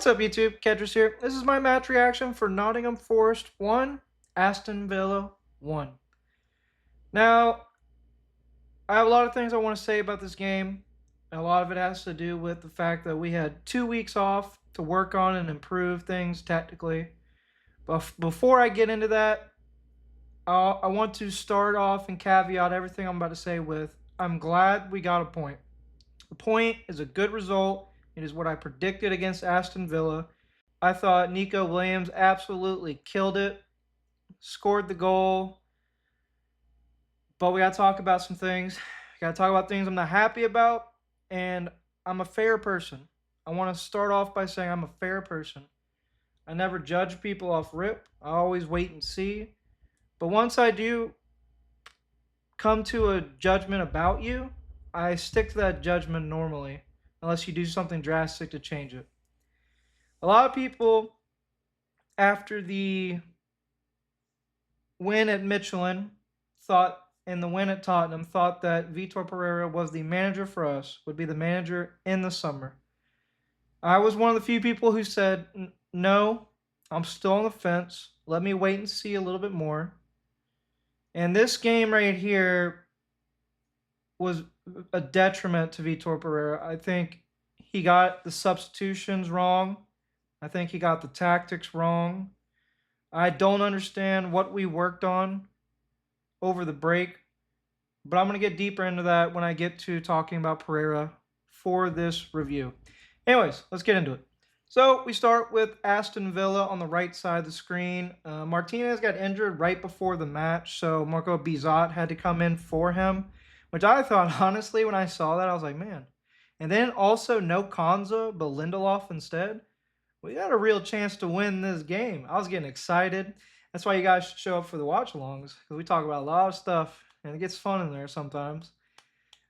What's up, YouTube? Kedgris here. This is my match reaction for Nottingham Forest 1, Aston Villa 1. Now, I have a lot of things I want to say about this game. A lot of it has to do with the fact that we had 2 weeks off to work on and improve things tactically. But before I get into that, I want to start off and caveat everything I'm about to say with I'm glad we got a point. The point is a good result. It is what I predicted against Aston Villa. I thought Nico Williams absolutely killed it, scored the goal. But we got to talk about some things. We got to talk about things I'm not happy about. And I'm a fair person. I want to start off by saying I'm a fair person. I never judge people off rip. I always wait and see. But once I do come to a judgment about you, I stick to that judgment normally, unless you do something drastic to change it. A lot of people, after the win at Michelin, and the win at Tottenham, thought that Vitor Pereira was the manager for us, would be the manager in the summer. I was one of the few people who said, no, I'm still on the fence. Let me wait and see a little bit more. And this game right here was a detriment to Vitor Pereira. I think he got the substitutions wrong. I think he got the tactics wrong. I don't understand what we worked on over the break, but I'm going to get deeper into that when I get to talking about Pereira for this review. Anyways, let's get into it. So we start with Aston Villa on the right side of the screen. Martinez got injured right before the match, so Marco Bizot had to come in for him, which I thought, honestly, when I saw that, I was like, man. And then also no Konza, but Lindelof instead. We got a real chance to win this game. I was getting excited. That's why you guys should show up for the watch-alongs, because we talk about a lot of stuff, and it gets fun in there sometimes.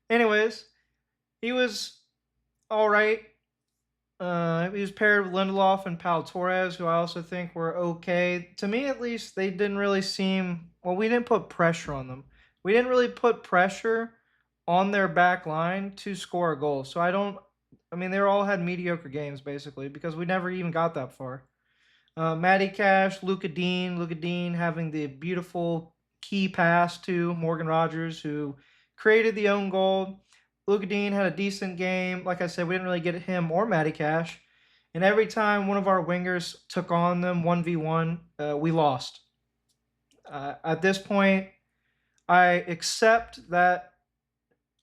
Anyways, he was all right. He was paired with Lindelof and Pau Torres, who I also think were okay. To me, at least, they didn't really seem... Well, we didn't put pressure on them. We didn't really put pressure on their back line to score a goal. So they all had mediocre games, basically, because we never even got that far. Matty Cash, Luca Dean having the beautiful key pass to Morgan Rogers, who created the own goal. Luca Dean had a decent game. Like I said, we didn't really get him or Matty Cash. And every time one of our wingers took on them 1v1, we lost. At this point, I accept that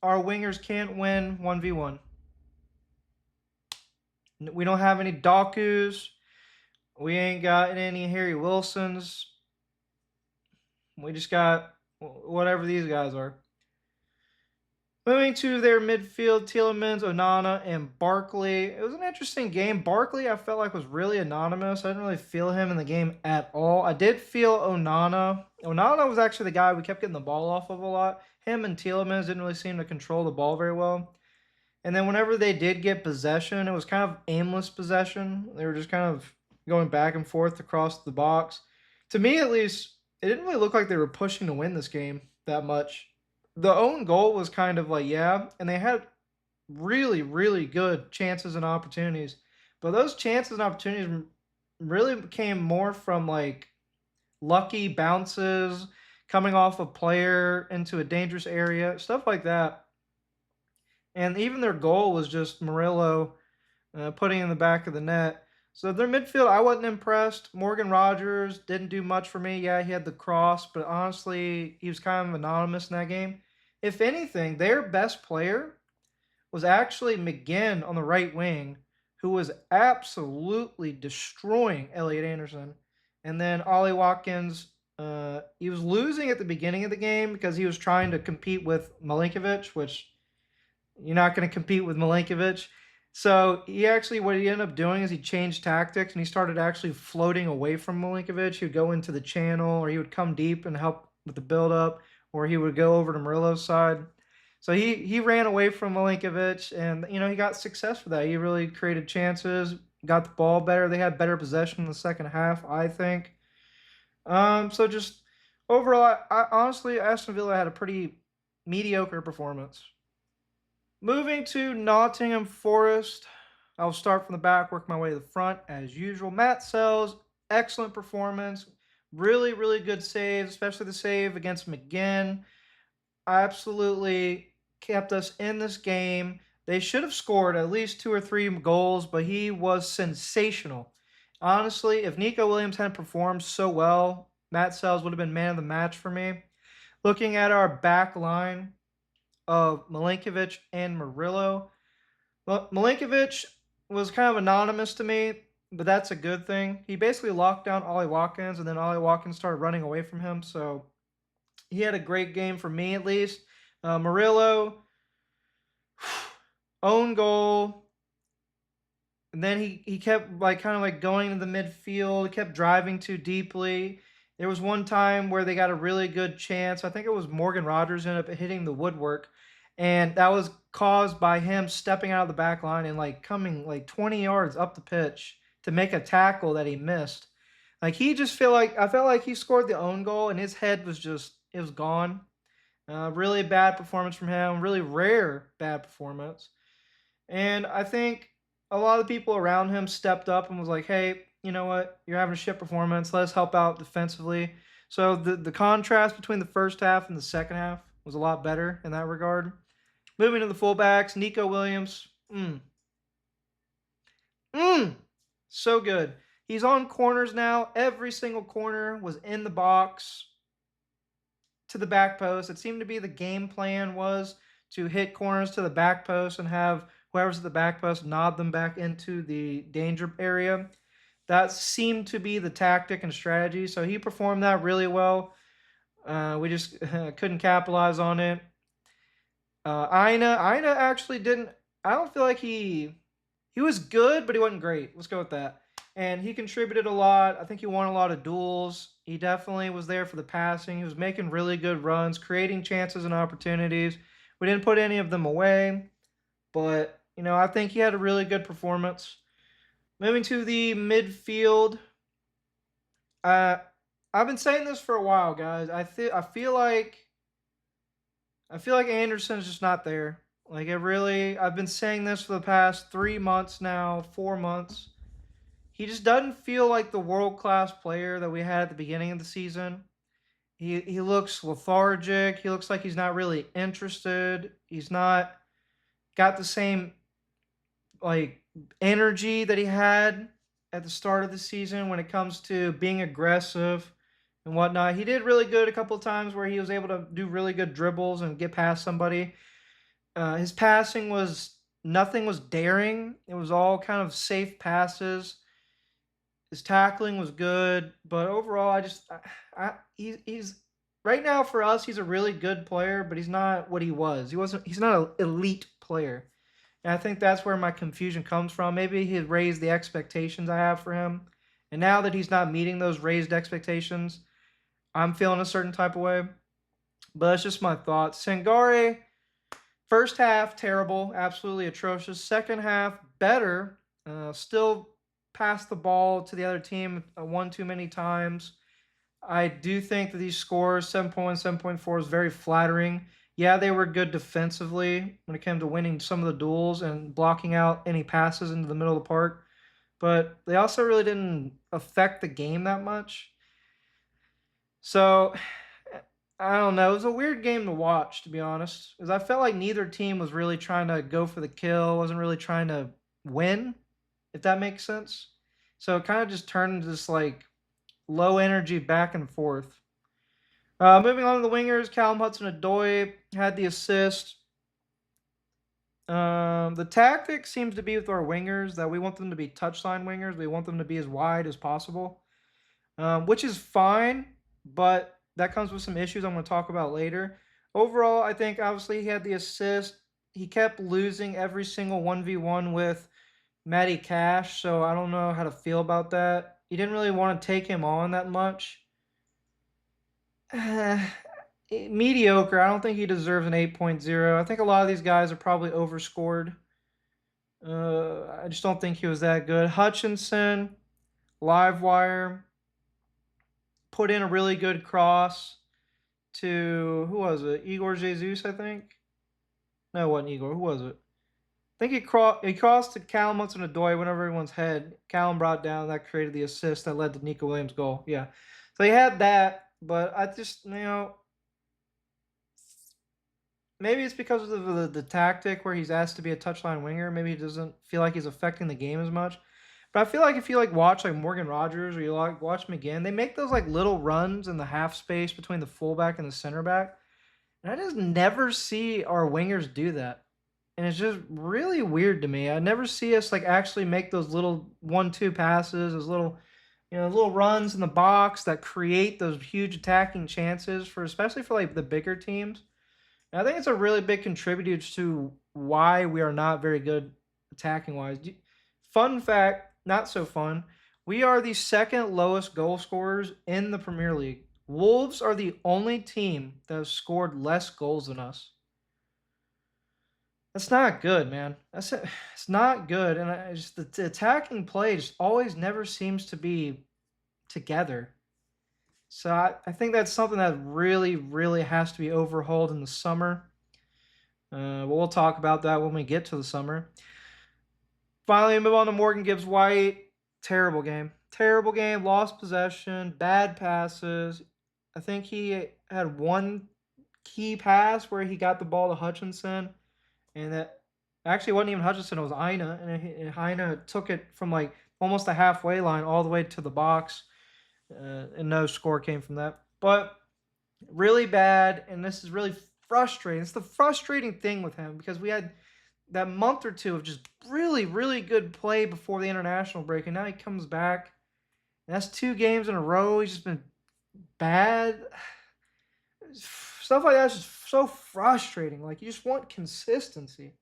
our wingers can't win 1v1. We don't have any Dokus. We ain't got any Harry Wilsons. We just got whatever these guys are. Moving to their midfield, Tielemans, Onana, and Barkley. It was an interesting game. Barkley, I felt like, was really anonymous. I didn't really feel him in the game at all. I did feel Onana. Onana was actually the guy we kept getting the ball off of a lot. Him and Tielemans didn't really seem to control the ball very well. And then whenever they did get possession, it was kind of aimless possession. They were just kind of going back and forth across the box. To me, at least, it didn't really look like they were pushing to win this game that much. The own goal was kind of like, yeah, and they had really, really good chances and opportunities. But those chances and opportunities really came more from, like, lucky bounces, coming off a player into a dangerous area, stuff like that. And even their goal was just Murillo putting in the back of the net. So their midfield, I wasn't impressed. Morgan Rogers didn't do much for me. Yeah, he had the cross, but honestly, he was kind of anonymous in that game. If anything, their best player was actually McGinn on the right wing, who was absolutely destroying Elliot Anderson. And then Ollie Watkins, he was losing at the beginning of the game because he was trying to compete with Milinkovic, which you're not going to compete with Milinkovic. So what he ended up doing is he changed tactics and he started actually floating away from Milinkovic. He would go into the channel, or he would come deep and help with the build-up, or he would go over to Murillo's side. So he ran away from Milinkovic, and he got success for that. He really created chances, got the ball better. They had better possession in the second half, I think. So just overall, honestly, Aston Villa had a pretty mediocre performance. Moving to Nottingham Forest, I'll start from the back, work my way to the front as usual. Matt Sells, excellent performance. Really, really good saves, especially the save against McGinn. Absolutely kept us in this game. They should have scored at least 2 or 3 goals, but he was sensational. Honestly, if Nico Williams hadn't performed so well, Matt Sells would have been man of the match for me. Looking at our back line of Milinkovic and Murillo, well, Milinkovic was kind of anonymous to me, but that's a good thing. He basically locked down Ollie Watkins, and then Ollie Watkins started running away from him, so he had a great game for me at least. Murillo, own goal, and then he kept like kind of like going to the midfield. He kept driving too deeply. There was one time where they got a really good chance. I think it was Morgan Rogers ended up hitting the woodwork, and that was caused by him stepping out of the back line and like coming like 20 yards up the pitch to make a tackle that he missed. Like he just feel like I felt like he scored the own goal and his head was just it was gone. Really bad performance from him. Really rare bad performance. And I think a lot of the people around him stepped up and was like, "Hey, you know what? You're having a shit performance. Let's help out defensively." So the contrast between the first half and the second half was a lot better in that regard. Moving to the fullbacks, Nico Williams, mm, so good. He's on corners now. Every single corner was in the box to the back post. It seemed to be the game plan was to hit corners to the back post and have whoever's at the back post nod them back into the danger area. That seemed to be the tactic and strategy. So he performed that really well. We just couldn't capitalize on it. Ina actually didn't. I don't feel like he was good, but he wasn't great. Let's go with that. And he contributed a lot. I think he won a lot of duels. He definitely was there for the passing. He was making really good runs, creating chances and opportunities. We didn't put any of them away, but I think he had a really good performance. Moving to the midfield, uh, I've been saying this for a while, guys. I feel like Anderson's just not there. Like it really, I've been saying this for the past 3 months now, 4 months. He just doesn't feel like the world class player that we had at the beginning of the season. He looks lethargic. He looks like he's not really interested. He's not got the same like energy that he had at the start of the season when it comes to being aggressive and whatnot. He did really good a couple of times where he was able to do really good dribbles and get past somebody. His passing was nothing was daring. It was all kind of safe passes. His tackling was good, but overall, he's right now for us. He's a really good player, but he's not what he was. He's not an elite player, and I think that's where my confusion comes from. Maybe he raised the expectations I have for him, and now that he's not meeting those raised expectations, I'm feeling a certain type of way. But that's just my thoughts. Sangare, first half terrible, absolutely atrocious. Second half better. Still passed the ball to the other team one too many times. I do think that these scores, 7.1, 7.4, is very flattering. Yeah, they were good defensively when it came to winning some of the duels and blocking out any passes into the middle of the park, but they also really didn't affect the game that much. So I don't know. It was a weird game to watch, to be honest, because I felt like neither team was really trying to go for the kill, wasn't really trying to win, if that makes sense. So it kind of just turned into this like low energy back and forth. Moving on to the wingers, Callum Hudson-Odoi had the assist. The tactic seems to be with our wingers that we want them to be touchline wingers. We want them to be as wide as possible, which is fine, but that comes with some issues I'm going to talk about later. Overall, I think obviously he had the assist. He kept losing every single 1v1 with Matty Cash, so I don't know how to feel about that. He didn't really want to take him on that much. Mediocre. I don't think he deserves an 8.0. I think a lot of these guys are probably overscored. I just don't think he was that good. Hutchinson, Livewire, put in a really good cross to, who was it? Igor Jesus, I think? No, it wasn't Igor. Who was it? think he crossed to Callum Hudson-Odoi, went over everyone's head. Callum brought down, that created the assist that led to Nico Williams' goal. Yeah. So he had that, but I just, maybe it's because of the tactic where he's asked to be a touchline winger. Maybe he doesn't feel like he's affecting the game as much. But I feel like if you watch Morgan Rogers or you watch McGinn, they make those little runs in the half space between the fullback and the center back. And I just never see our wingers do that. And it's just really weird to me. I never see us actually make those little 1-2 passes, those little runs in the box that create those huge attacking chances especially for the bigger teams. And I think it's a really big contributor to why we are not very good attacking wise. Fun fact, not so fun. We are the second lowest goal scorers in the Premier League. Wolves are the only team that has scored less goals than us. That's not good, man. It's not good, and the attacking play just always never seems to be together. So I think that's something that really, really has to be overhauled in the summer. But we'll talk about that when we get to the summer. Finally, move on to Morgan Gibbs-White. Terrible game. Terrible game. Lost possession. Bad passes. I think he had one key pass where he got the ball to Hutchinson. And that actually wasn't even Hutchinson. It was Aina. And Aina took it from almost the halfway line all the way to the box. And no score came from that. But really bad. And this is really frustrating. It's the frustrating thing with him because we had that month or two of just really, really good play before the international break, and now he comes back. And that's 2 games in a row. He's just been bad. Stuff like that's just so frustrating. You just want consistency,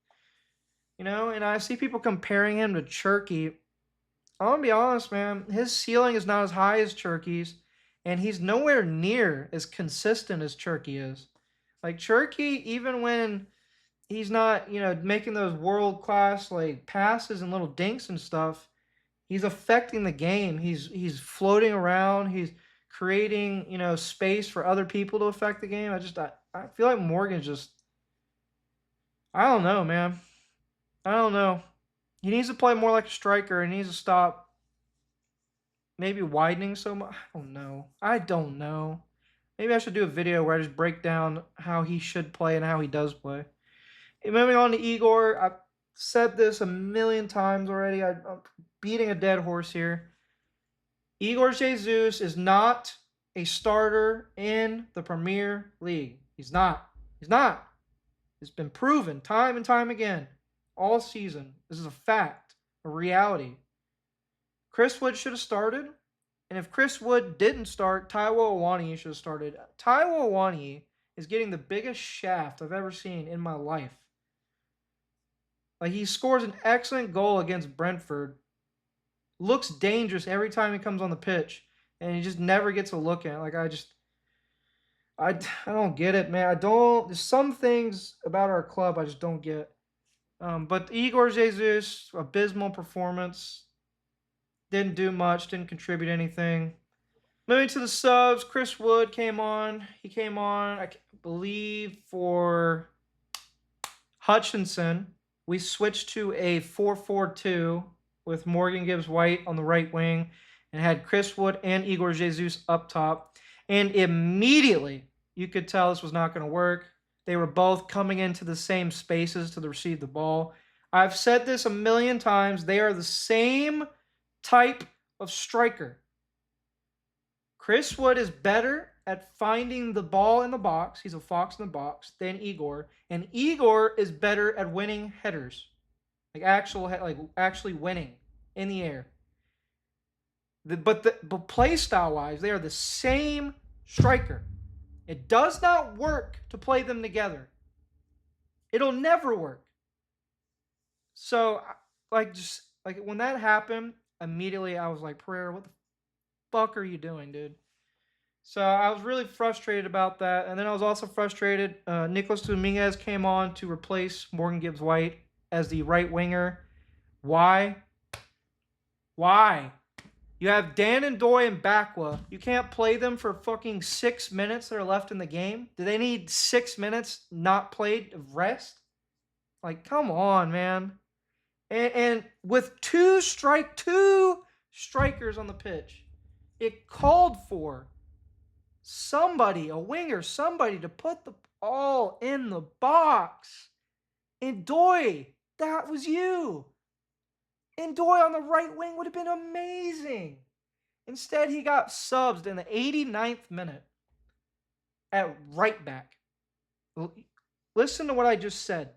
And I see people comparing him to Cherky. I'm gonna be honest, man. His ceiling is not as high as Cherky's, and he's nowhere near as consistent as Cherky is. Cherky, even when he's not, making those world-class passes and little dinks and stuff, he's affecting the game. He's floating around. He's creating, space for other people to affect the game. I feel like Morgan's just, I don't know, man. I don't know. He needs to play more like a striker and he needs to stop maybe widening so much. I don't know. Maybe I should do a video where I just break down how he should play and how he does play. Moving on to Igor, I've said this a million times already. I'm beating a dead horse here. Igor Jesus is not a starter in the Premier League. He's not. He's not. It's been proven time and time again all season. This is a fact, a reality. Chris Wood should have started. And if Chris Wood didn't start, Taiwo Awoniyi should have started. Taiwo Awoniyi is getting the biggest shaft I've ever seen in my life. He scores an excellent goal against Brentford. Looks dangerous every time he comes on the pitch. And he just never gets a look at it. I don't get it, man. There's some things about our club I just don't get. But Igor Jesus, abysmal performance. Didn't do much, didn't contribute anything. Moving to the subs, Chris Wood came on. He came on, I believe, for Hutchinson. We switched to a 4-4-2 with Morgan Gibbs-White on the right wing and had Chris Wood and Igor Jesus up top. And immediately, you could tell this was not going to work. They were both coming into the same spaces to receive the ball. I've said this a million times. They are the same type of striker. Chris Wood is better at finding the ball in the box. He's a fox in the box than Igor. And Igor is better at winning headers. Actually winning in the air. But play style wise, they are the same striker. It does not work to play them together. It'll never work. So when that happened, immediately I was like, Pereira, what the fuck are you doing, dude? So I was really frustrated about that. And then I was also frustrated. Nicholas Dominguez came on to replace Morgan Gibbs-White as the right winger. Why? You have Dan and Doy and Bakwa. You can't play them for fucking 6 minutes that are left in the game? Do they need 6 minutes not played of rest? Come on, man. And with two strikers on the pitch, it called for somebody, a winger, somebody to put the ball in the box. And Doy, that was you. And Doy on the right wing would have been amazing. Instead, he got subbed in the 89th minute at right back. Listen to what I just said.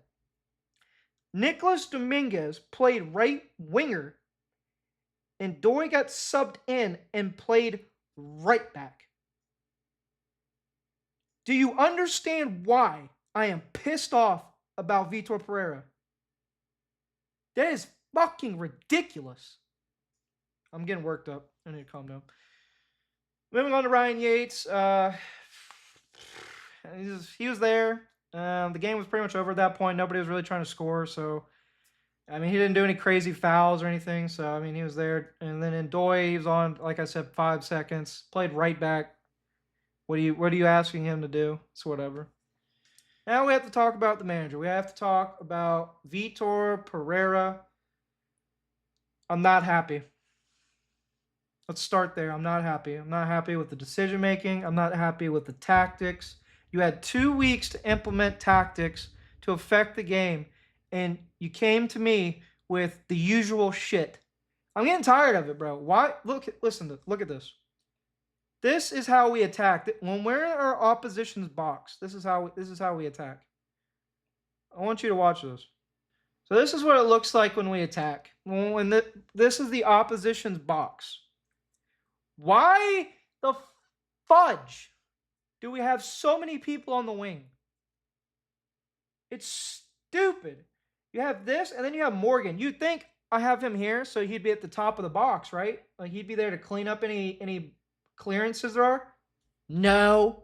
Nicholas Dominguez played right winger, and Doy got subbed in and played right back. Do you understand why I am pissed off about Vitor Pereira? That is fucking ridiculous. I'm getting worked up. I need to calm down. Moving on to Ryan Yates. He was there. The game was pretty much over at that point. Nobody was really trying to score. So, I mean, he didn't do any crazy fouls or anything. So, I mean, he was there. And then in Doy, he was on, like I said, 5 seconds. Played right back. What are you asking him to do? It's whatever. Now we have to talk about the manager. We have to talk about Vitor Pereira. I'm not happy. Let's start there. I'm not happy. I'm not happy with the decision making. I'm not happy with the tactics. You had 2 weeks to implement tactics to affect the game, and you came to me with the usual shit. I'm getting tired of it, bro. Why? Look at this. This is how we attack. When we're in our opposition's box, this is how we attack. I want you to watch this. So this is what it looks like when we attack. This is the opposition's box. Why the fudge do we have so many people on the wing? It's stupid. You have this, and then you have Morgan. You'd think I have him here, so he'd be at the top of the box, right? Like he'd be there to clean up any clearances there are. No.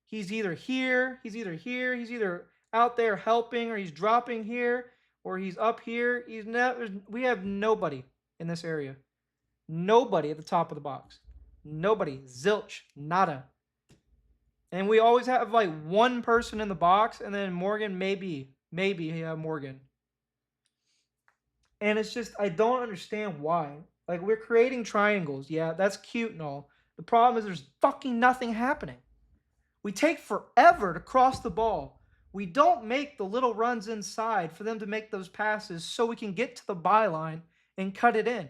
He's either here, he's either out there helping, or he's dropping here, or he's up here. We have nobody in this area. Nobody at the top of the box. Nobody. Zilch. Nada. And we always have like one person in the box, and then Morgan, maybe you have Morgan. And it's just, I don't understand why. Like, we're creating triangles. Yeah, that's cute and all. The problem is there's fucking nothing happening. We take forever to cross the ball. We don't make the little runs inside for them to make those passes so we can get to the byline and cut it in.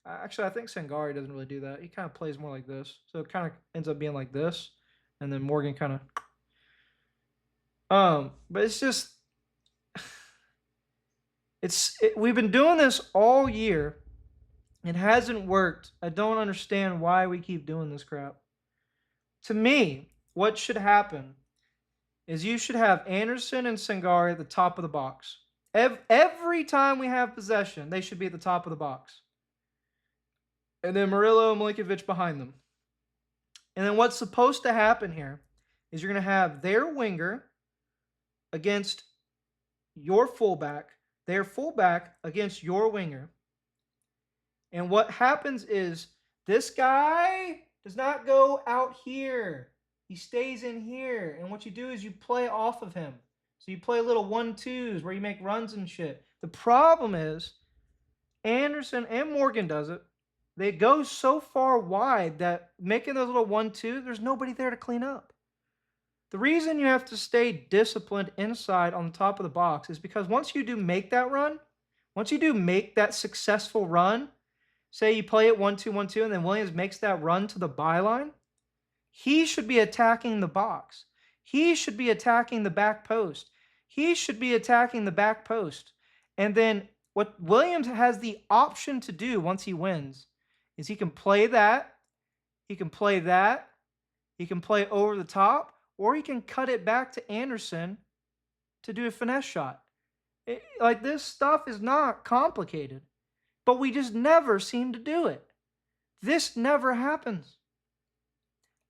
Actually, I think Sangari doesn't really do that. He kind of plays more like this. So it kind of ends up being like this. And then Morgan kind of... But it's just... We've been doing this all year. It hasn't worked. I don't understand why we keep doing this crap. To me, what should happen is you should have Anderson and Sangari at the top of the box. Every time we have possession, they should be at the top of the box. And then Murillo and Milinkovic behind them. And then what's supposed to happen here is you're going to have their winger against your fullback, their fullback against your winger. And what happens is this guy does not go out here. He stays in here. And what you do is you play off of him. So you play little 1-2s where you make runs and shit. The problem is Anderson and Morgan does it. They go so far wide that making those little 1-2, there's nobody there to clean up. The reason you have to stay disciplined inside on the top of the box is because once you do make that run, once you do make that successful run, say you play it 1-2, 1-2, and then Williams makes that run to the byline, he should be attacking the box. He should be attacking the back post. He should be attacking the back post. And then what Williams has the option to do once he wins is he can play that, he can play that, he can play over the top, or he can cut it back to Anderson to do a finesse shot. Like, this stuff is not complicated, but we just never seem to do it. This never happens.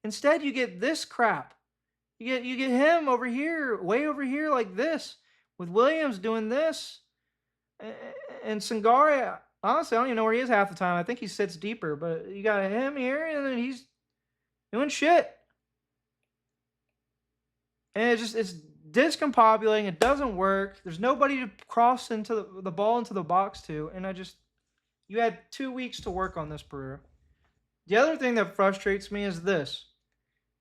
Instead, you get this crap. You get him over here, way over here like this, with Williams doing this, and Sangari, honestly, I don't even know where he is half the time. I think he sits deeper, but you got him here, and then he's doing shit. And it's discombobulating. It doesn't work. There's nobody to cross into the ball into the box to. And you had 2 weeks to work on this, Pereira. The other thing that frustrates me is this.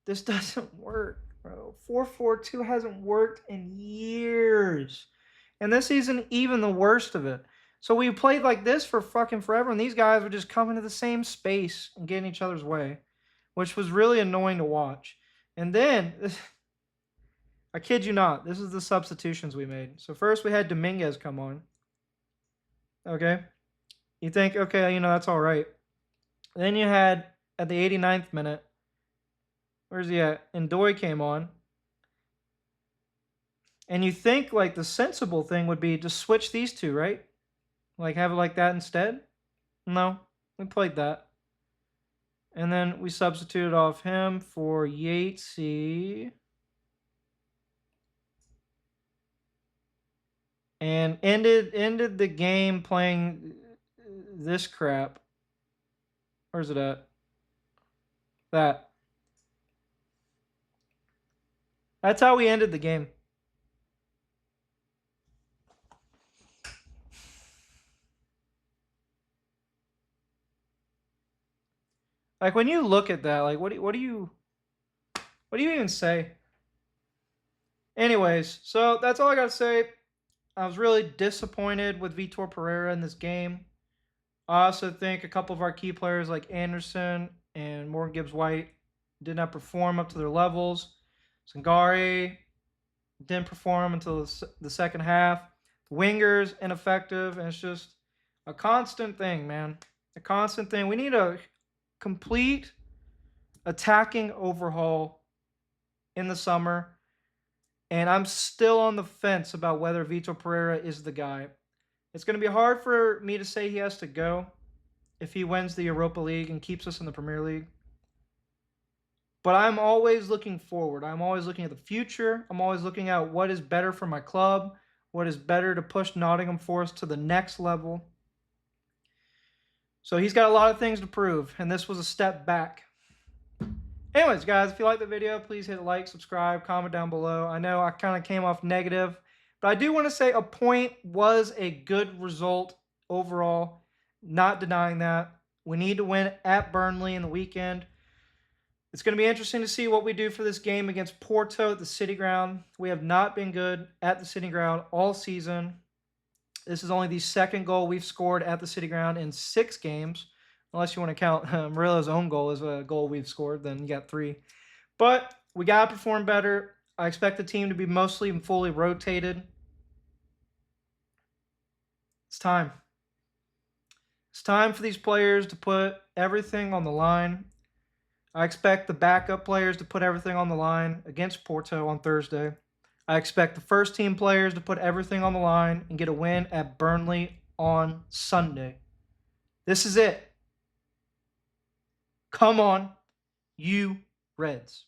This doesn't work, bro. 4-4-2 hasn't worked in years. And this isn't even the worst of it. So we played like this for fucking forever, and these guys would just come into the same space and get in each other's way, which was really annoying to watch. And then, I kid you not, this is the substitutions we made. So first we had Dominguez come on. Okay? You think, okay, that's all right. Then you had, at the 89th minute, where's he at? Ndoye came on. And you think, like, the sensible thing would be to switch these two, right? Like, have it like that instead? No. We played that. And then we substituted off him for Yatesy. And ended the game playing this crap. Where's it at? That. That's how we ended the game. Like, when you look at that, like, what do you even say? Anyways, so that's all I got to say. I was really disappointed with Vitor Pereira in this game. I also think a couple of our key players like Anderson and Morgan Gibbs-White did not perform up to their levels. Sangare didn't perform until the second half. The wingers, ineffective, and it's just a constant thing, man. A constant thing. We need a complete attacking overhaul in the summer, and I'm still on the fence about whether Vitor Pereira is the guy. It's going to be hard for me to say he has to go if he wins the Europa League and keeps us in the Premier League. But I'm always looking forward. I'm always looking at the future. I'm always looking at what is better for my club, what is better to push Nottingham Forest to the next level. So he's got a lot of things to prove, and this was a step back. Anyways, guys, if you like the video, please hit like, subscribe, comment down below. I know I kind of came off negative, but I do want to say a point was a good result overall. Not denying that. We need to win at Burnley in the weekend. It's going to be interesting to see what we do for this game against Porto at the City Ground. We have not been good at the City Ground all season. This is only the second goal we've scored at the City Ground in 6 games. Unless you want to count Murillo's own goal as a goal we've scored, then you got 3. But we got to perform better. I expect the team to be mostly and fully rotated. It's time. It's time for these players to put everything on the line. I expect the backup players to put everything on the line against Porto on Thursday. I expect the first team players to put everything on the line and get a win at Burnley on Sunday. This is it. Come on, you Reds.